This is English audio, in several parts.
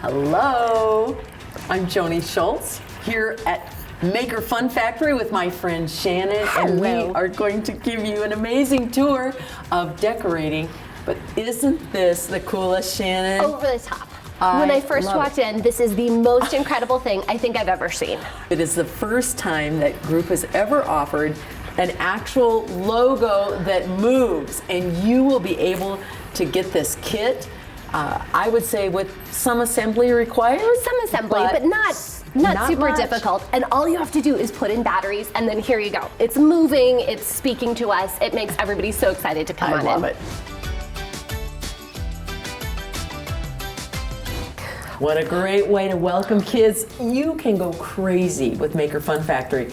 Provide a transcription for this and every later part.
Hello, I'm Joni Schultz here at Maker Fun Factory with my friend Shannon. Hello. And we are going to give you an amazing tour of decorating. But isn't this the coolest, Shannon? Over the top. When I first walked in, this is the most incredible thing I think I've ever seen. It is the first time that group has ever offered an actual logo that moves, and you will be able to get this kit. I would say with some assembly required. Some assembly, but not super much. difficult. And all you have to do is put in batteries, and then here you go. It's moving, it's speaking to us. It makes everybody so excited to come on in. I love it. What a great way to welcome kids. You can go crazy with Maker Fun Factory.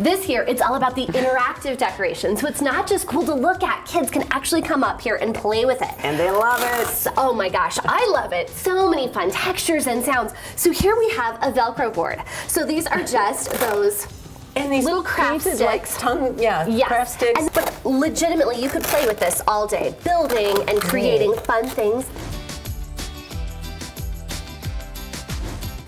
This year, it's all about the interactive decoration. So it's not just cool to look at. Kids can actually come up here and play with it. And they love it. So, oh my gosh, I love it. So many fun textures and sounds. So here we have a Velcro board. So these are just those And these little craft painted, sticks. Like craft sticks. But legitimately, you could play with this all day, building and creating fun things.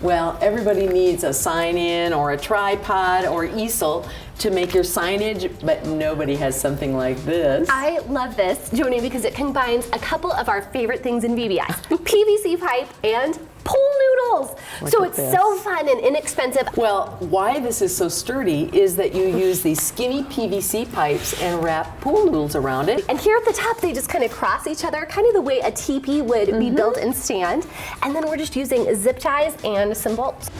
Well, everybody needs a sign-in or a tripod or easel to make your signage, but nobody has something like this. I love this, Joni, because it combines a couple of our favorite things in VBS, PVC pipe and pool noodles. So it's so fun and inexpensive. Well, why this is so sturdy is that you use these skinny PVC pipes and wrap pool noodles around it. And here at the top, they just kind of cross each other, kind of the way a teepee would be built and stand. And then we're just using zip ties and some bolts.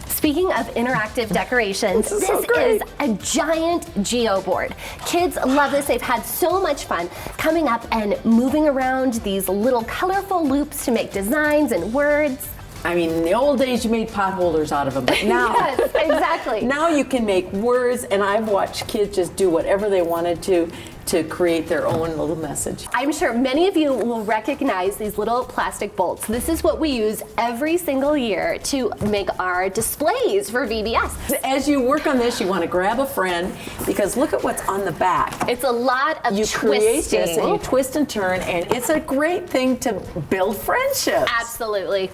Speaking of interactive decorations, this is a giant geo board. Kids love this. They've had so much fun coming up and moving around these little colorful loops to make designs and words. I mean, in the old days, you made potholders out of them, but now, Yes, exactly. now you can make words, and I've watched kids just do whatever they wanted to create their own little message. I'm sure many of you will recognize these little plastic bolts. This is what we use every single year to make our displays for VBS. As you work on this, you want to grab a friend, because look at what's on the back. It's a lot of You create twisting. this and you twist and turn, and it's a great thing to build friendships. Absolutely.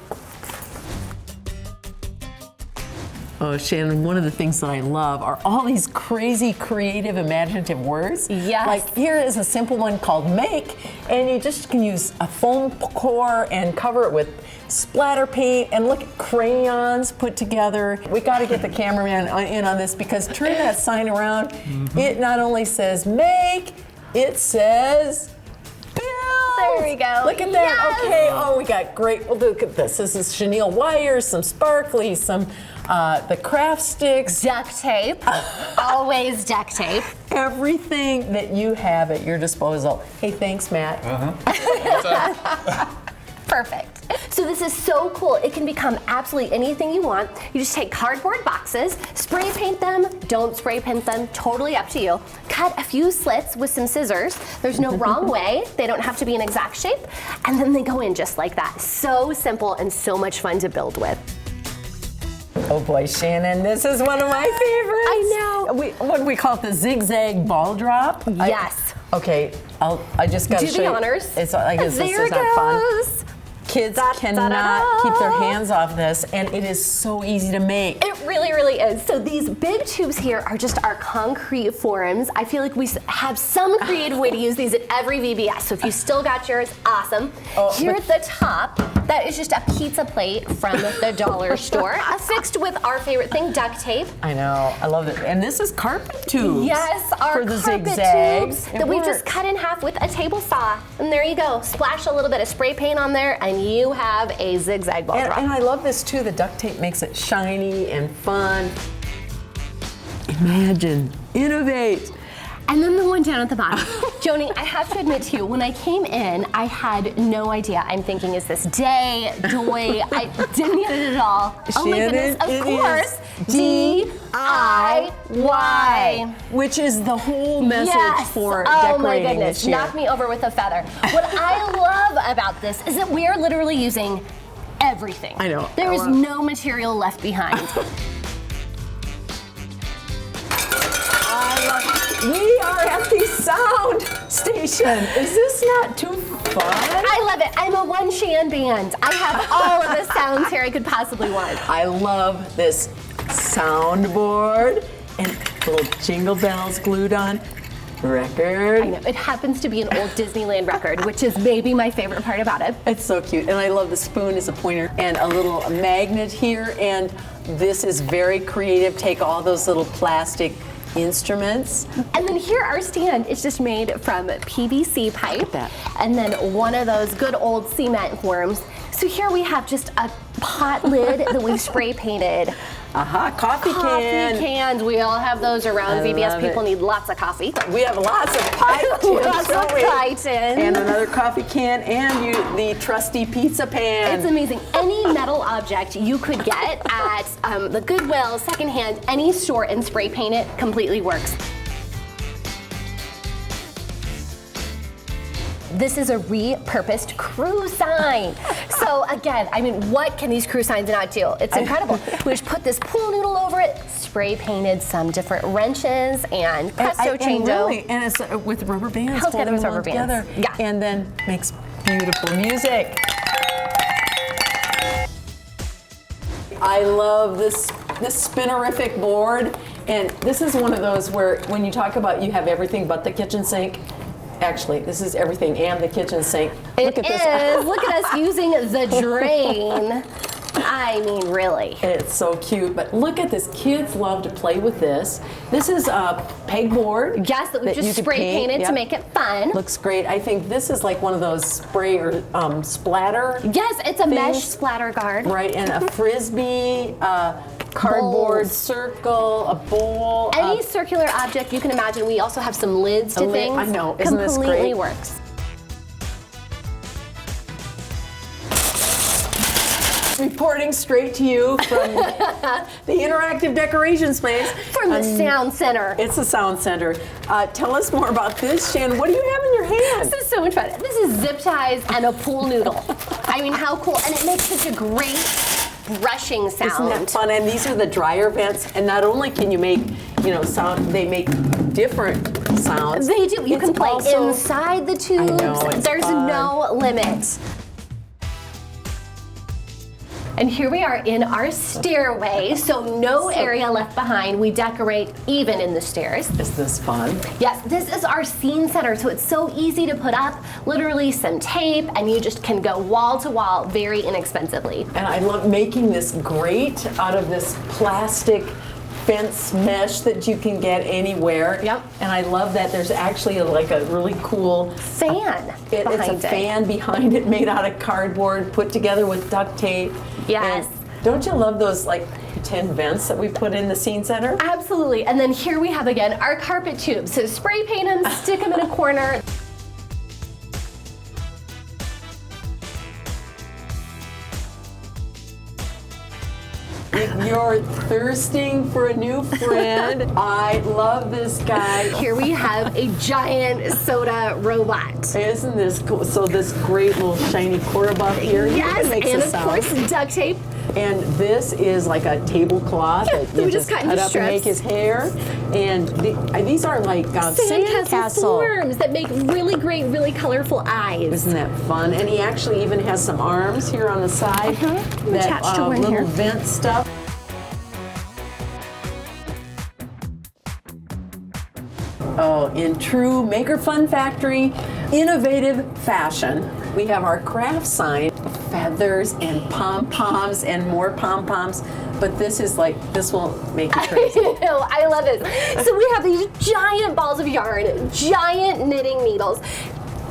Oh, Shannon, one of the things that I love are all these crazy, creative, imaginative words. Yes. Like here is a simple one called make, and you just can use a foam core and cover it with splatter paint, and look at crayons put together. We got to get the cameraman in on this, because turn that sign around. It not only says make, it says build. There we go. Look at that. Yes. Okay. Oh, we got great. Well, look at this. This is chenille wires, some sparkly, some the craft sticks. Duct tape. Always duct tape. Everything that you have at your disposal. Hey, thanks, Matt. Perfect. So this is so cool. It can become absolutely anything you want. You just take cardboard boxes, spray paint them, don't spray paint them, totally up to you. Cut a few slits with some scissors. There's no wrong way. They don't have to be an exact shape. And then they go in just like that. So simple and so much fun to build with. Oh boy, Shannon, this is one of my favorites. I know. What do we call it? The zigzag ball drop? Yes. Okay, I just got to Do show the you. honors. It's, I guess There this is it not fun. goes. Kids cannot keep their hands off this, and it is so easy to make. It really, really is. So these big tubes here are just our concrete forms. I feel like we have some creative way to use these at every VBS. So if you still got yours, awesome. Here at the top, that is just a pizza plate from the dollar store, affixed with our favorite thing, duct tape. I know, I love it. And this is carpet tubes. Yes, our for the carpet zigzag. tubes that we just cut in half with a table saw. And there you go. Splash a little bit of spray paint on there, and you have a zigzag ball drop. And I love this too. The duct tape makes it shiny and fun. Imagine, innovate. And then the one down at the bottom. Joni, I have to admit to you, when I came in, I had no idea. I'm thinking, is this day, joy? I didn't get it at all. Oh my goodness, of course. DIY. Which is the whole message for oh my decorating goodness, this year. knock me over with a feather. What I love about this is that we are literally using everything. I know. There is no material left behind. We are at the sound stage station. Is this not too fun? I love it. I'm a one-shan band. I have all of the sounds here I could possibly want. I love this soundboard and little jingle bells glued on. Record. I know, it happens to be an old Disneyland record, which is maybe my favorite part about it. It's so cute. And I love the spoon as a pointer and a little magnet here. And this is very creative. Take all those little plastic instruments. And then here our stand is just made from PVC pipe. Look at that. And then one of those good old cement worms. So here we have just a pot lid that we've spray painted. Coffee can. Cans. We all have those around. I VBS love people it. need lots of coffee. We have lots of pie tins, Lots don't of we? pie tins. And another coffee can and the trusty pizza pan. It's amazing. Any metal object you could get at the Goodwill, secondhand, any store and spray paint it completely works. This is a repurposed crew sign. So again, I mean, what can these crew signs not do? It's incredible. We just put this pool noodle over it, spray painted some different wrenches, and presto changeo. And it's with rubber bands. Held together with them all rubber bands. together. Yeah. And then makes beautiful music. I love this spinnerific board. And this is one of those where when you talk about you have everything but the kitchen sink, actually, this is everything and the kitchen sink. Look at this. Look at us using the drain. I mean, really. It's so cute, but look at this. Kids love to play with this. This is a pegboard. Yes, that we just you could spray paint. painted Yep. to make it fun. Looks great. I think this is like one of those spray or splatter. Yes, it's a mesh things. splatter guard. Right, and a frisbee, cardboard Bowls. circle, a bowl. Any circular object you can imagine. We also have some lids to lid, things. I know. Isn't this Completely great? works. Reporting straight to you from the interactive decoration space. From the sound center. It's a sound center. Tell us more about this, Shan. What do you have in your hand? This is so much fun. This is zip ties and a pool noodle. I mean, how cool. And it makes such a great brushing sound. Isn't that fun? And these are the dryer vents. And not only can you make, sound, they make different sounds. They do. You It's can play also- inside the tubes. I know, it's There's fun. no limit. And here we are in our stairway, so no area left behind. We decorate even in the stairs. Is this fun? Yes, this is our scene center, so it's so easy to put up, literally some tape, and you just can go wall to wall very inexpensively. And I love making this grate out of this plastic fence mesh that you can get anywhere. Yep. And I love that there's actually like a really cool Fan it's behind a it. fan behind it made out of cardboard put together with duct tape. Yes. And don't you love those like 10 vents that we put in the scene center? Absolutely, and then here we have again our carpet tubes. So spray paint them, stick them in a corner. If you're thirsting for a new friend, I love this guy. Here we have a giant soda robot. Isn't this cool? So this great little shiny Cora here. Yes, it makes and a of sound. course duct tape. And this is like a tablecloth that we you just just cut into up and make strips. his hair. And these are like Sandcastle forms that make really great, really colorful eyes. Isn't that fun? And he actually even has some arms here on the side that Attached to one little here. vent stuff. Oh, in true Maker Fun Factory innovative fashion, we have our craft sign, feathers and pom-poms and more pom-poms. But this is like, this will make you crazy. I love it. So we have these giant balls of yarn, giant knitting needles.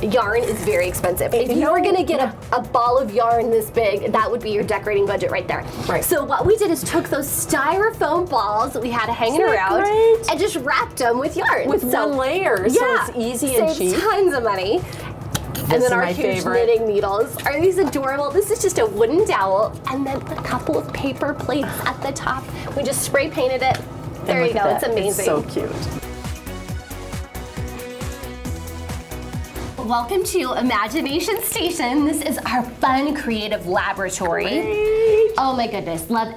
Yarn is very expensive. If you were gonna get a ball of yarn this big, that would be your decorating budget right there. Right. So what we did is took those styrofoam balls that we had hanging Isn't that around great? and just wrapped them with yarn. With one layer, so yeah, it's easy and saves cheap. tons of money. And This then is our my huge favorite. knitting needles. Are these adorable? This is just a wooden dowel and then a couple of paper plates at the top. We just spray painted it. There you Look go, at it's that. amazing. It's so cute. Welcome to Imagination Station. This is our fun, creative laboratory. Great. Oh my goodness, love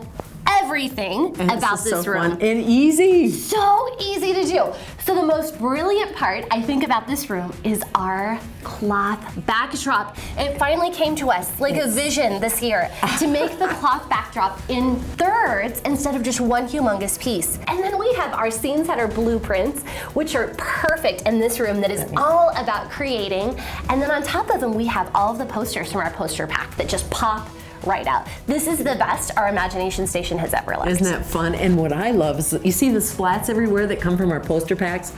everything about is this so room. fun and easy. So easy to do. So the most brilliant part, I think, about this room is our cloth backdrop. It finally came to us like a vision this year to make the cloth backdrop in thirds instead of just one humongous piece. And then we have our scene setter blueprints, which are perfect in this room that is all about creating. And then on top of them, we have all of the posters from our poster pack that just pop right out. This is the best our imagination station has ever left. Isn't that fun? And what I love is, you see the splats everywhere that come from our poster packs?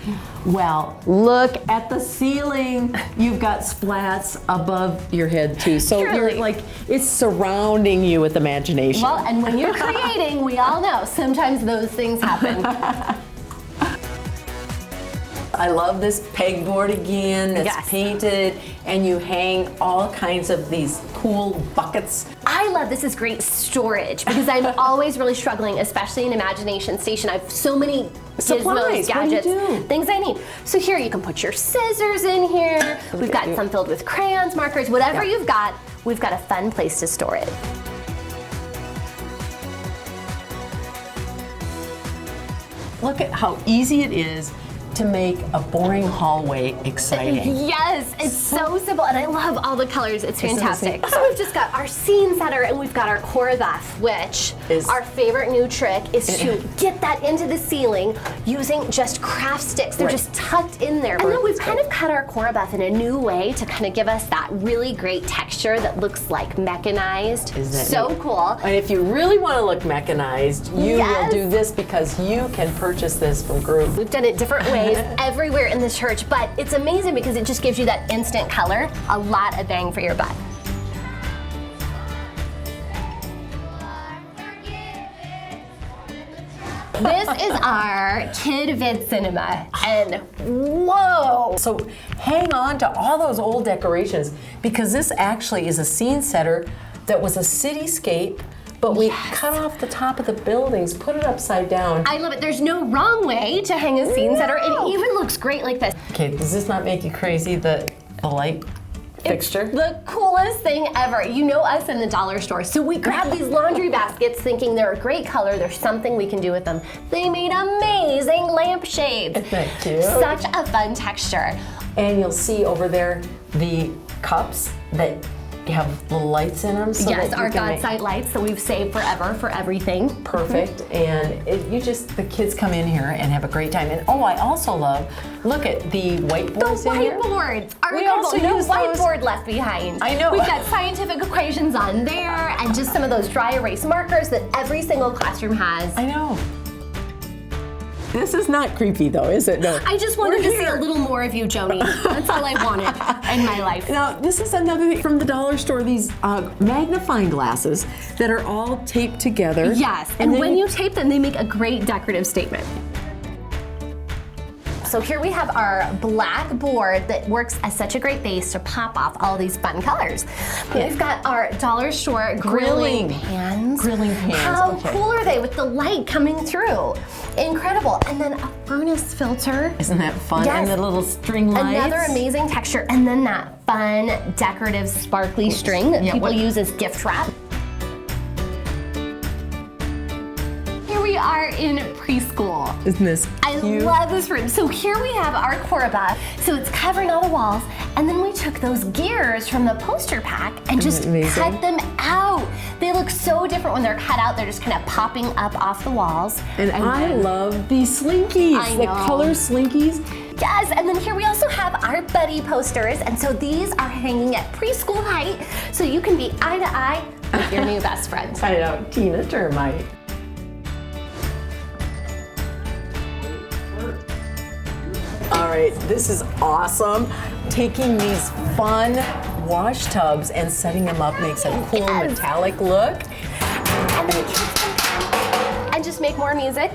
Well, look at the ceiling. You've got splats above your head too. So Truly. you're like, it's surrounding you with imagination. Well, and when you're creating, we all know sometimes those things happen. I love this pegboard again that's Yes. painted, and you hang all kinds of these cool buckets. I love this is great storage because I'm always really struggling, especially in Imagination Station. I have so many Supplies. gizmos, What do you gadgets, do? things I need. So here you can put your scissors in here. We've got some filled with crayons, markers, whatever you've got, we've got a fun place to store it. Look at how easy it is to make a boring hallway exciting. Yes, it's so simple, and I love all the colors. It's Isn't it fantastic. amazing? So we've just got our scene setter, and we've got our core buff, which Is- our favorite new trick is to get that into the ceiling using just craft sticks. They're Right. just tucked in there. And then we've kind of cut our core buff in a new way to kind of give us that really great texture that looks like mechanized. Isn't that So neat? cool. And if you really want to look mechanized, you Yes. will do this because you can purchase this from Group. We've done it different ways everywhere in the church, but it's amazing because it just gives you that instant color, a lot of bang for your buck. This is our Kid Vid Cinema, and whoa! So hang on to all those old decorations because this actually is a scene setter that was a cityscape, but we cut off the top of the buildings, put it upside down. I love it. There's no wrong way to hang a scene setter. No. It even looks great like this. Okay, does this not make you crazy, the light fixture? The coolest thing ever. You know us in the dollar store. So we grabbed these laundry baskets thinking they're a great color, there's something we can do with them. They made amazing lampshades. Isn't that cute? Such a fun texture. And you'll see over there the cups that have little lights in them. So Yes, that you our can make- God-side lights that we've saved forever for everything. Perfect, and the kids come in here and have a great time. And oh, I also love, look at the The whiteboards in here. whiteboards are We incredible. also No use those- whiteboard left behind. I know. We've got scientific equations on there and just some of those dry erase markers that every single classroom has. I know. This is not creepy though, is it? No. I just wanted We're to see here. a little more of you, Joni. That's all I wanted in my life. Now, this is another thing from the dollar store, these magnifying glasses that are all taped together. Yes, and then when you tape them, they make a great decorative statement. So here we have our Blackboard that works as such a great base to pop off all these fun colors. We've got our dollar store grilling pans. Grilling pans, How okay. cool are they with the light coming through? Incredible. And then a furnace filter. Isn't that fun? Yes. And the little string lights. Another amazing texture. And then that fun, decorative, sparkly string that Yeah, people what- use as gift wrap. Here we are in preschool. Isn't this I cute? love this room. So here we have our core buff. So it's covering all the walls. And then we took those gears from the poster pack and just Isn't it amazing? cut them out. They look so different when they're cut out. They're just kind of popping up off the walls. And I love these slinkies, I the know. color slinkies. Yes, and then here we also have our buddy posters. And so these are hanging at preschool height. So you can be eye to eye with your new best friend. I know, Tina Termite. All right, this is awesome. Taking these fun wash tubs and setting them up makes a cool Yes. metallic look. And then kids can come and just make more music